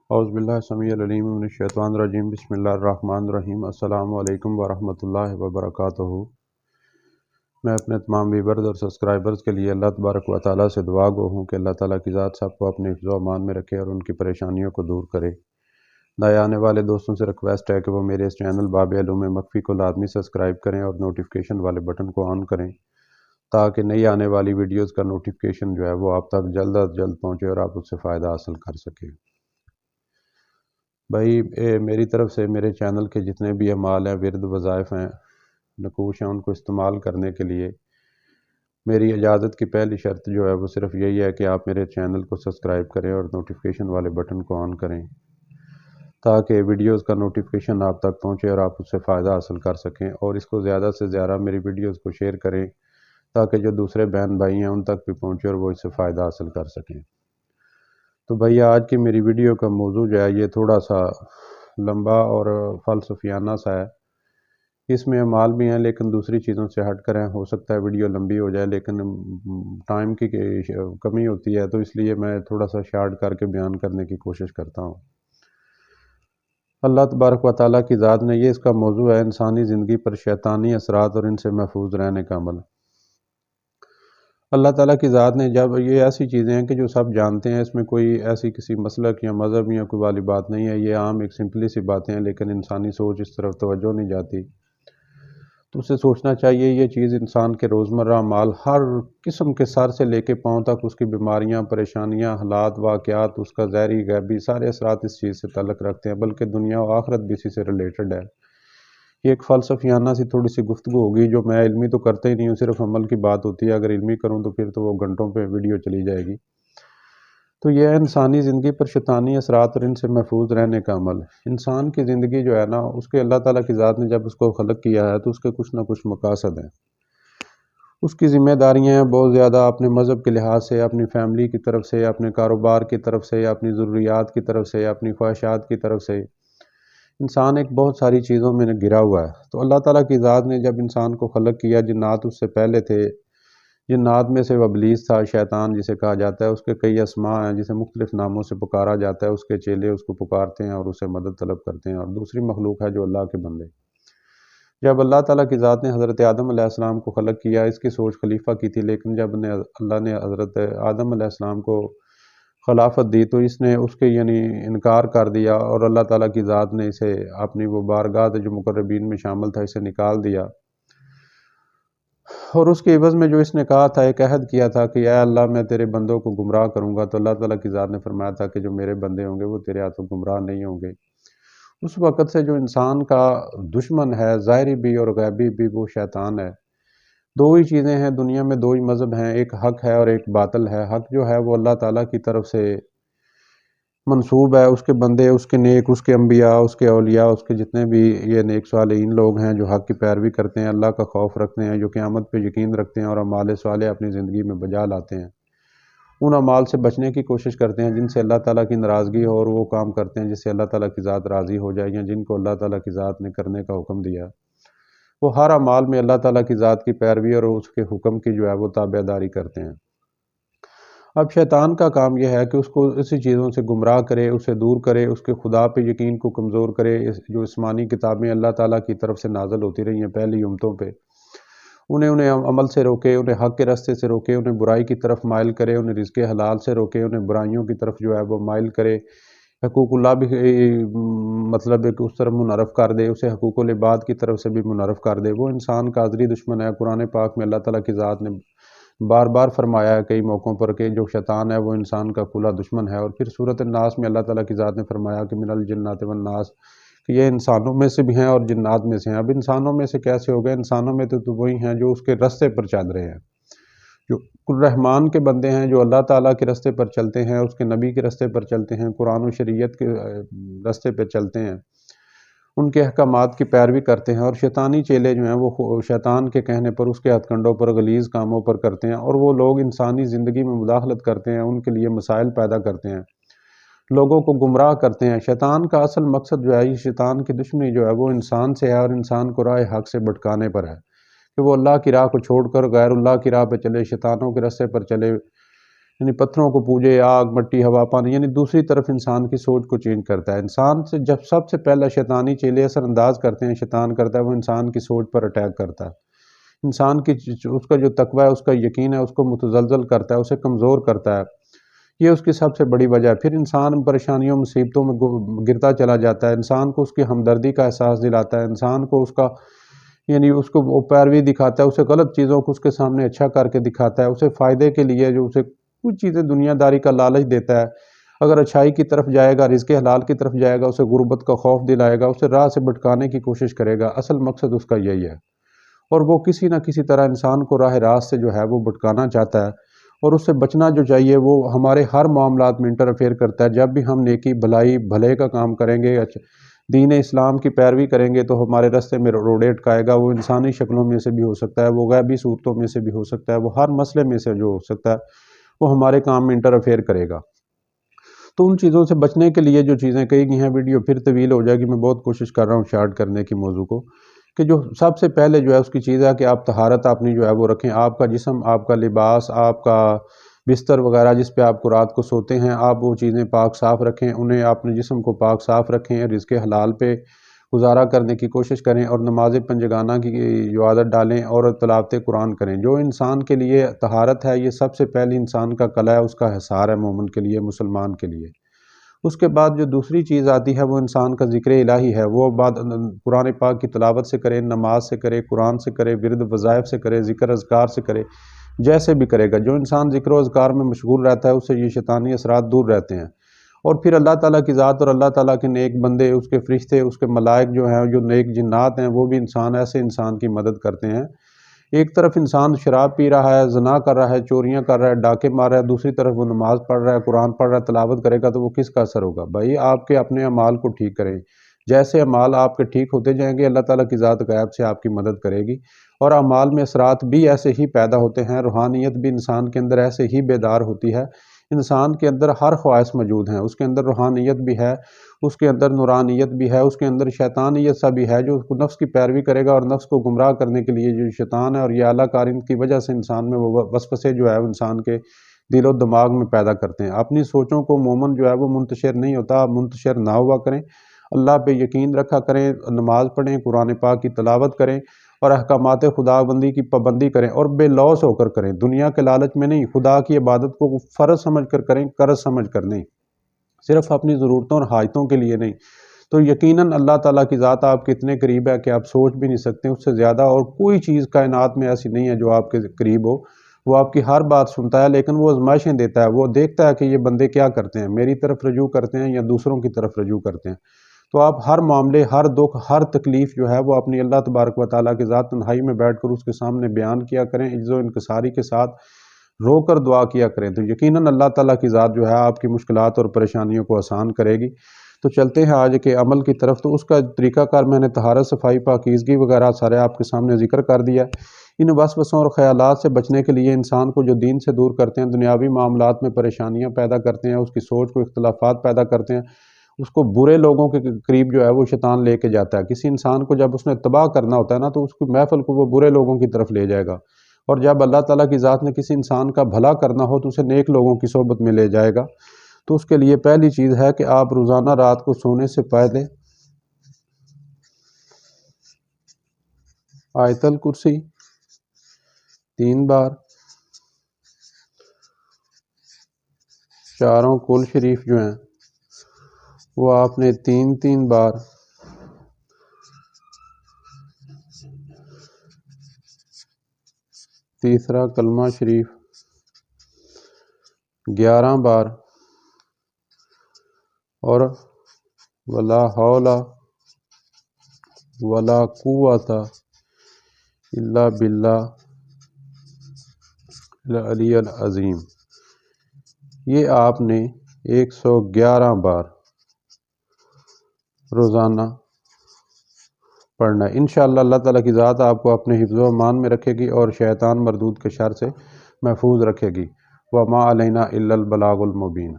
اعوذ باللہ السمیع العلیم من الشیطان الرجیم بسم اللہ الرحمن الرحیم السلام علیکم ورحمۃ اللہ وبرکاتہ۔ میں اپنے تمام ویورز اور سبسکرائبرز کے لیے اللہ تبارک و تعالیٰ سے دعا گو ہوں کہ اللہ تعالیٰ کی ذات سب کو اپنے حفظ و امان میں رکھے اور ان کی پریشانیوں کو دور کرے۔ نئے آنے والے دوستوں سے ریکویسٹ ہے کہ وہ میرے اس چینل باب علوم مخفی کو لازمی سبسکرائب کریں اور نوٹیفیکیشن والے بٹن کو آن کریں تاکہ نئی آنے والی ویڈیوز کا نوٹیفیکیشن جو ہے وہ آپ تک جلد از جلد پہنچے اور آپ اس سے فائدہ حاصل کر سکیں۔ بھائی میری طرف سے میرے چینل کے جتنے بھی اعمال ہیں، ورد، وظائف ہیں، نقوش ہیں، ان کو استعمال کرنے کے لیے میری اجازت کی پہلی شرط جو ہے وہ صرف یہی ہے کہ آپ میرے چینل کو سبسکرائب کریں اور نوٹیفیکیشن والے بٹن کو آن کریں تاکہ ویڈیوز کا نوٹیفیکیشن آپ تک پہنچے اور آپ اس سے فائدہ حاصل کر سکیں، اور اس کو زیادہ سے زیادہ میری ویڈیوز کو شیئر کریں تاکہ جو دوسرے بہن بھائی ہیں ان تک بھی پہنچے اور وہ اس سے فائدہ حاصل کر سکیں۔ تو بھئی آج کی میری ویڈیو کا موضوع جو ہے یہ تھوڑا سا لمبا اور فلسفیانہ سا ہے۔ اس میں اعمال بھی ہیں لیکن دوسری چیزوں سے ہٹ کر ہیں۔ ہو سکتا ہے ویڈیو لمبی ہو جائے لیکن ٹائم کی کمی ہوتی ہے، تو اس لیے میں تھوڑا سا شارٹ کر کے بیان کرنے کی کوشش کرتا ہوں۔ اللہ تبارک و تعالیٰ کی ذات نے، یہ اس کا موضوع ہے، انسانی زندگی پر شیطانی اثرات اور ان سے محفوظ رہنے کا عمل۔ اللہ تعالیٰ کی ذات نے، جب یہ ایسی چیزیں ہیں کہ جو سب جانتے ہیں، اس میں کوئی ایسی کسی مسلک یا مذہب یا کوئی والی بات نہیں ہے، یہ عام ایک سمپلی سی باتیں ہیں، لیکن انسانی سوچ اس طرف توجہ نہیں جاتی۔ تو اسے سوچنا چاہیے یہ چیز انسان کے روزمرہ اعمال، ہر قسم کے سر سے لے کے پاؤں تک اس کی بیماریاں، پریشانیاں، حالات، واقعات، اس کا ظاہری غیبی سارے اثرات اس چیز سے تعلق رکھتے ہیں، بلکہ دنیا و آخرت بھی اسی سے ریلیٹڈ ہے۔ یہ ایک فلسفیانہ سی تھوڑی سی گفتگو ہوگی، جو میں علمی تو کرتا ہی نہیں ہوں، صرف عمل کی بات ہوتی ہے۔ اگر علمی کروں تو پھر تو وہ گھنٹوں پہ ویڈیو چلی جائے گی۔ تو یہ ہے انسانی زندگی پر شیطانی اثرات اور ان سے محفوظ رہنے کا عمل۔ انسان کی زندگی جو ہے نا، اس کے اللہ تعالیٰ کی ذات نے جب اس کو خلق کیا ہے تو اس کے کچھ نہ کچھ مقاصد ہیں، اس کی ذمہ داریاں ہیں بہت زیادہ، اپنے مذہب کے لحاظ سے، اپنی فیملی کی طرف سے، اپنے کاروبار کی طرف سے، اپنی ضروریات کی طرف سے، اپنی خواہشات کی طرف سے۔ انسان ایک بہت ساری چیزوں میں گھرا ہوا ہے۔ تو اللہ تعالیٰ کی ذات نے جب انسان کو خلق کیا، جنات اس سے پہلے تھے، جنات میں سے وہ ابلیس تھا، شیطان جسے کہا جاتا ہے، اس کے کئی اسماء ہیں جسے مختلف ناموں سے پکارا جاتا ہے، اس کے چیلے اس کو پکارتے ہیں اور اسے مدد طلب کرتے ہیں، اور دوسری مخلوق ہے جو اللہ کے بندے۔ جب اللہ تعالیٰ کی ذات نے حضرت آدم علیہ السلام کو خلق کیا، اس کی سوچ خلیفہ کی تھی، لیکن جب اللہ نے حضرت آدم علیہ السلام کو خلافت دی تو اس نے اس کے انکار کر دیا، اور اللہ تعالیٰ کی ذات نے اسے اپنی وہ بارگاہ جو مقربین میں شامل تھا، اسے نکال دیا، اور اس کے عوض میں جو اس نے کہا تھا، ایک عہد کیا تھا کہ اے اللہ میں تیرے بندوں کو گمراہ کروں گا، تو اللہ تعالیٰ کی ذات نے فرمایا تھا کہ جو میرے بندے ہوں گے وہ تیرے ہاتھوں گمراہ نہیں ہوں گے۔ اس وقت سے جو انسان کا دشمن ہے، ظاہری بھی اور غیبی بھی، وہ شیطان ہے۔ دو ہی چیزیں ہیں دنیا میں، دو ہی مذہب ہیں، ایک حق ہے اور ایک باطل ہے۔ حق جو ہے وہ اللہ تعالیٰ کی طرف سے منسوب ہے، اس کے بندے، اس کے نیک، اس کے انبیاء، اس کے اولیاء، اس کے جتنے بھی یہ نیک صالحین لوگ ہیں جو حق کی پیروی کرتے ہیں، اللہ کا خوف رکھتے ہیں، جو قیامت پہ یقین رکھتے ہیں اور اعمال صالح اپنی زندگی میں بجا لاتے ہیں، ان اعمال سے بچنے کی کوشش کرتے ہیں جن سے اللہ تعالیٰ کی ناراضگی ہو، اور وہ کام کرتے ہیں جس سے اللہ تعالیٰ کی ذات راضی ہو جائے، یا جن کو اللہ تعالیٰ کی ذات نے کرنے کا حکم دیا۔ وہ ہر اعمال میں اللہ تعالیٰ کی ذات کی پیروی اور اس کے حکم کی جو ہے وہ تابعداری کرتے ہیں۔ اب شیطان کا کام یہ ہے کہ اس کو اسی چیزوں سے گمراہ کرے، اسے دور کرے، اس کے خدا پہ یقین کو کمزور کرے۔ جو آسمانی کتابیں اللہ تعالیٰ کی طرف سے نازل ہوتی رہی ہیں پہلی امتوں پہ، انہیں عمل سے روکے، انہیں حق کے راستے سے روکے، انہیں برائی کی طرف مائل کرے، انہیں رزق حلال سے روکے، انہیں برائیوں کی طرف جو ہے وہ مائل کرے۔ حقوق اللہ بھی مطلب ہے کہ اس طرف منحرف کر دے، اسے حقوق العباد کی طرف سے بھی منحرف کر دے۔ وہ انسان کا ازلی دشمن ہے۔ قرآن پاک میں اللہ تعالیٰ کی ذات نے بار بار فرمایا ہے کئی موقعوں پر کہ جو شیطان ہے وہ انسان کا کھلا دشمن ہے، اور پھر سورۃ الناس میں اللہ تعالیٰ کی ذات نے فرمایا کہ من الجنات والناس، کہ یہ انسانوں میں سے بھی ہیں اور جنات میں سے ہیں۔ اب انسانوں میں سے کیسے ہو گئے؟ انسانوں میں تو وہی ہیں جو اس کے راستے پر چل رہے ہیں، جو الرحمن کے بندے ہیں، جو اللہ تعالیٰ کے راستے پر چلتے ہیں، اس کے نبی کے راستے پر چلتے ہیں، قرآن و شریعت کے راستے پہ چلتے ہیں، ان کے احکامات کی پیروی کرتے ہیں۔ اور شیطانی چیلے جو ہیں وہ شیطان کے کہنے پر، اس کے ہتھ کنڈوں پر، غلیظ کاموں پر کرتے ہیں، اور وہ لوگ انسانی زندگی میں مداخلت کرتے ہیں، ان کے لیے مسائل پیدا کرتے ہیں، لوگوں کو گمراہ کرتے ہیں۔ شیطان کا اصل مقصد جو ہے، یہ شیطان کی دشمنی جو ہے وہ انسان سے ہے، اور انسان کو راہ حق سے بھٹکانے پر ہے، کہ وہ اللہ کی راہ کو چھوڑ کر غیر اللہ کی راہ پہ چلے، شیطانوں کے راستے پر چلے، یعنی پتھروں کو پوجے، آگ مٹی ہوا پانی، یعنی دوسری طرف انسان کی سوچ کو چینج کرتا ہے۔ انسان سے جب سب سے پہلا شیطانی چیلے اثر انداز کرتے ہیں، شیطان کرتا ہے، وہ انسان کی سوچ پر اٹیک کرتا ہے، انسان کی اس کا جو تقوی ہے، اس کا یقین ہے، اس کو متزلزل کرتا ہے، اسے کمزور کرتا ہے۔ یہ اس کی سب سے بڑی وجہ ہے۔ پھر انسان پریشانیوں مصیبتوں میں گرتا چلا جاتا ہے، انسان کو اس کی ہمدردی کا احساس دلاتا ہے، انسان کو اس کا یعنی اس کو وہ پیروی دکھاتا ہے، اسے غلط چیزوں کو اس کے سامنے اچھا کر کے دکھاتا ہے، اسے فائدے کے لیے جو اسے کچھ چیزیں دنیا داری کا لالچ دیتا ہے، اگر اچھائی کی طرف جائے گا، رزق حلال کی طرف جائے گا، اسے غربت کا خوف دلائے گا، اسے راہ سے بھٹکانے کی کوشش کرے گا۔ اصل مقصد اس کا یہی ہے، اور وہ کسی نہ کسی طرح انسان کو راہ راست سے جو ہے وہ بھٹکانا چاہتا ہے، اور اس سے بچنا جو چاہیے وہ ہمارے ہر معاملات میں انٹرفیئر کرتا ہے۔ جب بھی ہم نیکی بھلائی بھلے کا کام کریں گے، دین اسلام کی پیروی کریں گے، تو ہمارے راستے میں روڈے اٹکائے گا، وہ انسانی شکلوں میں سے بھی ہو سکتا ہے، وہ غیبی صورتوں میں سے بھی ہو سکتا ہے، وہ ہر مسئلے میں سے جو ہو سکتا ہے وہ ہمارے کام میں انٹرفیئر کرے گا۔ تو ان چیزوں سے بچنے کے لیے جو چیزیں کہی گئی ہیں، ویڈیو پھر طویل ہو جائے گی، میں بہت کوشش کر رہا ہوں شارٹ کرنے کی موضوع کو، کہ جو سب سے پہلے جو ہے اس کی چیز ہے کہ آپ طہارت اپنی جو ہے وہ رکھیں، آپ کا جسم، آپ کا لباس، آپ کا بستر وغیرہ جس پہ آپ کو رات کو سوتے ہیں، آپ وہ چیزیں پاک صاف رکھیں، انہیں اپنے جسم کو پاک صاف رکھیں، رزق حلال پہ گزارا کرنے کی کوشش کریں، اور نماز پنجگانہ کی جو عادت ڈالیں، اور تلاوت قرآن کریں۔ جو انسان کے لیے طہارت ہے، یہ سب سے پہلی انسان کا کلا ہے، اس کا حصار ہے مومن کے لیے، مسلمان کے لیے۔ اس کے بعد جو دوسری چیز آتی ہے وہ انسان کا ذکر الہی ہے، وہ بعد قرآن پاک کی تلاوت سے کرے، نماز سے کرے، قرآن سے کرے، ورد وظائف سے کرے، ذکر اذکار سے کرے، جیسے بھی کرے گا۔ جو انسان ذکر و اذکار میں مشغول رہتا ہے، اس سے یہ شیطانی اثرات دور رہتے ہیں، اور پھر اللہ تعالیٰ کی ذات اور اللہ تعالیٰ کے نیک بندے، اس کے فرشتے، اس کے ملائک جو ہیں، جو نیک جنات ہیں، وہ بھی ایسے انسان کی مدد کرتے ہیں۔ ایک طرف انسان شراب پی رہا ہے، زنا کر رہا ہے، چوریاں کر رہا ہے، ڈاکے مار رہا ہے، دوسری طرف وہ نماز پڑھ رہا ہے، قرآن پڑھ رہا ہے، تلاوت کرے گا، تو وہ کس کا اثر ہوگا؟ بھائی آپ کے اپنے اعمال کو ٹھیک کریں، جیسے اعمال آپ کے ٹھیک ہوتے جائیں گے، اللہ تعالیٰ کی ذات غیب سے آپ کی مدد کرے گی، اور اعمال میں اثرات بھی ایسے ہی پیدا ہوتے ہیں، روحانیت بھی انسان کے اندر ایسے ہی بیدار ہوتی ہے۔ انسان کے اندر ہر خواہش موجود ہیں، اس کے اندر روحانیت بھی ہے، اس کے اندر نورانیت بھی ہے، اس کے اندر شیطانیت سا بھی ہے، جو نفس کی پیروی کرے گا، اور نفس کو گمراہ کرنے کے لیے جو شیطان ہے اور یہ اعلیٰ کارین کی وجہ سے انسان میں وہ وسوسے جو ہے انسان کے دل و دماغ میں پیدا کرتے ہیں۔ اپنی سوچوں کو مومن جو ہے وہ منتشر نہیں ہوتا، آپ منتشر نہ ہوا کریں، اللہ پہ یقین رکھا کریں، نماز پڑھیں، قرآن پاک کی تلاوت کریں، اور احکامات خدا بندی کی پابندی کریں، اور بے لوث ہو کر کریں، دنیا کے لالچ میں نہیں، خدا کی عبادت کو فرض سمجھ کر کریں، قرض سمجھ کر نہیں، صرف اپنی ضرورتوں اور حاجتوں کے لیے نہیں۔ تو یقیناً اللہ تعالیٰ کی ذات آپ کے اتنے قریب ہے کہ آپ سوچ بھی نہیں سکتے اس سے زیادہ، اور کوئی چیز کائنات میں ایسی نہیں ہے جو آپ کے قریب ہو۔ وہ آپ کی ہر بات سنتا ہے، لیکن وہ آزمائشیں دیتا ہے، وہ دیکھتا ہے کہ یہ بندے کیا کرتے ہیں، میری طرف رجوع کرتے ہیں یا دوسروں کی طرف رجوع کرتے ہیں۔ تو آپ ہر معاملے، ہر دکھ، ہر تکلیف جو ہے وہ اپنی اللہ تبارک و تعالیٰ کی ذات تنہائی میں بیٹھ کر اس کے سامنے بیان کیا کریں، عجز و انکساری کے ساتھ رو کر دعا کیا کریں، تو یقیناً اللہ تعالیٰ کی ذات جو ہے آپ کی مشکلات اور پریشانیوں کو آسان کرے گی۔ تو چلتے ہیں آج کے عمل کی طرف۔ تو اس کا طریقہ کار میں نے طہارت، صفائی، پاکیزگی وغیرہ سارے آپ کے سامنے ذکر کر دیا۔ ان وسوسوں اور خیالات سے بچنے کے لیے انسان کو جو دین سے دور کرتے ہیں، دنیاوی معاملات میں پریشانیاں پیدا کرتے ہیں، اس کی سوچ کو اختلافات پیدا کرتے ہیں، اس کو برے لوگوں کے قریب جو ہے وہ شیطان لے کے جاتا ہے۔ کسی انسان کو جب اس نے تباہ کرنا ہوتا ہے نا، تو اس کی محفل کو وہ برے لوگوں کی طرف لے جائے گا، اور جب اللہ تعالیٰ کی ذات نے کسی انسان کا بھلا کرنا ہو تو اسے نیک لوگوں کی صحبت میں لے جائے گا۔ تو اس کے لیے پہلی چیز ہے کہ آپ روزانہ رات کو سونے سے پہلے آیت الکرسی 3 بار، چاروں کل شریف جو ہیں وہ آپ نے 3 بار، تیسرا کلمہ شریف 11 بار، اور ولا حول ولا قوت الا باللہ العلی العظیم، یہ آپ نے 111 بار روزانہ پڑھنا ہے۔ انشاءاللہ اللہ تعالیٰ کی ذات آپ کو اپنے حفظ و امان میں رکھے گی، اور شیطان مردود کے شر سے محفوظ رکھے گی۔ وما علینا الا البلاغ المبین۔